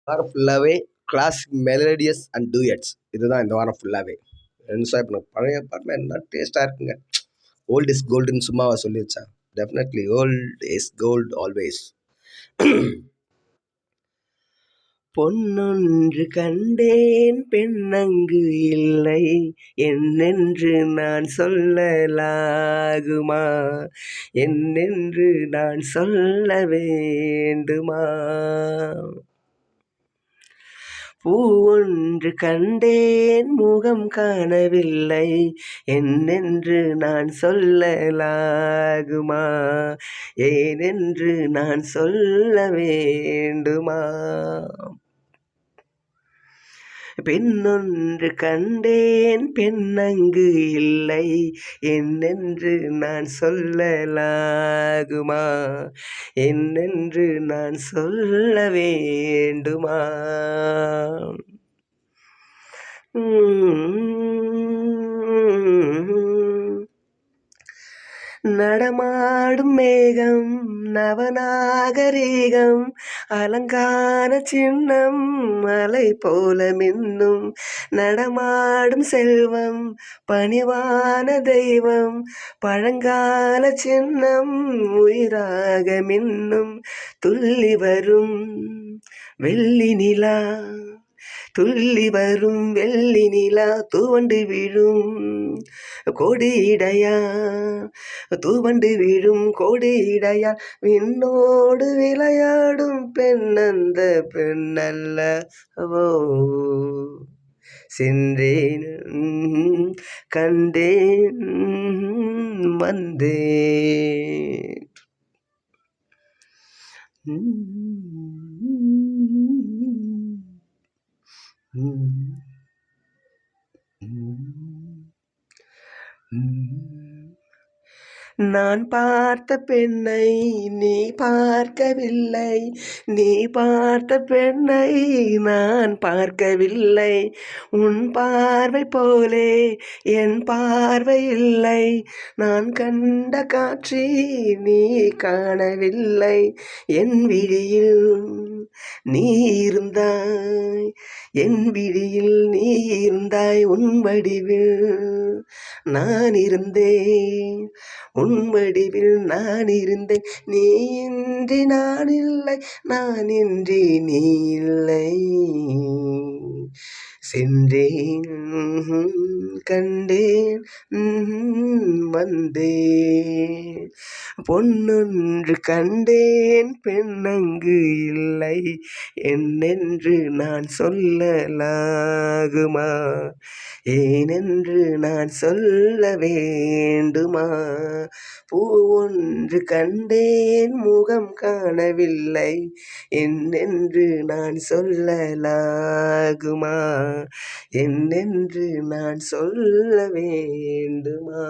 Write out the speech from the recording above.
வாரம் ஃபுல்லாவே classic melodious and duets. இதுதான் இந்த வாரம் ஃபுல்லாவே. என்ஜாய் பண்ண பழைய பாட்டுலாம் என்ன டேஸ்ட்டா இருக்குங்க. ஓல்ட் இஸ் கோல்டுன்னு சும்மாவா சொல்லி வச்சேன். Definitely old is gold always. பொன்னொன்று கண்டேன் பெண்ணங்கு இல்லை என்னென்று நான் சொல்லலாகுமா, என்னென்று நான் சொல்ல வேண்டுமா. பூவொன்று கண்டேன் முகம் காணவில்லை என்னென்று நான் சொல்லலாகுமா, ஏனென்று நான் சொல்ல வேண்டுமா. பெண்ணொன்று கண்டேன் பெண்ணங்கு இல்லை என்னென்று நான் சொல்லலாகுமா, என்னென்று நான் சொல்ல வேண்டுமா. நடமாடும் மேகம் நவநாகரீகம் அலங்கார சின்னம் மலை போல மின்னும் நடமாடும் செல்வம் பணிவான தெய்வம் பழங்கால சின்னம் உயிராக மின்னும் துள்ளி வரும் வெள்ளி நிலா, துள்ளி வரும் வெள்ளி நிலா துவண்டு விழும் கொடியிடையா, தூவண்டு விழும் கொடியிடையா விண்ணோடு விளையாடும் பெண்ணந்த பெண்ணல்ல ஓ. சென்றேன் கண்டேன் வந்தேன். நான் பார்த்த பெண்ணை நீ பார்க்கவில்லை, நீ பார்த்த பெண்ணை நான் பார்க்கவில்லை. உன் பார்வை போலே என் பார்வை இல்லை, நான் கண்ட காட்சி நீ காணவில்லை. என் விழியில் நீ இருந்தாய், என் விழியில் நீ இருந்தாய், உன் வடிவில் நான் இருந்தேன், உன் வடிவில் நான் இருந்தேன். நீ இன்றி நான் இல்லை, நான் இன்றி நீ இல்லை. சென்றேன் கண்டேன் வந்தேன். பொன்னொன்று கண்டேன் பெண்ணங்கு இல்லை என்னென்று நான் சொல்லலாகுமா, ஏனென்று நான் சொல்ல வேண்டுமா. பூவொன்று கண்டேன் முகம் காணவில்லை என்னென்று நான் சொல்லலாகுமா, என்னென்று நான் சொல்ல வேண்டுமா.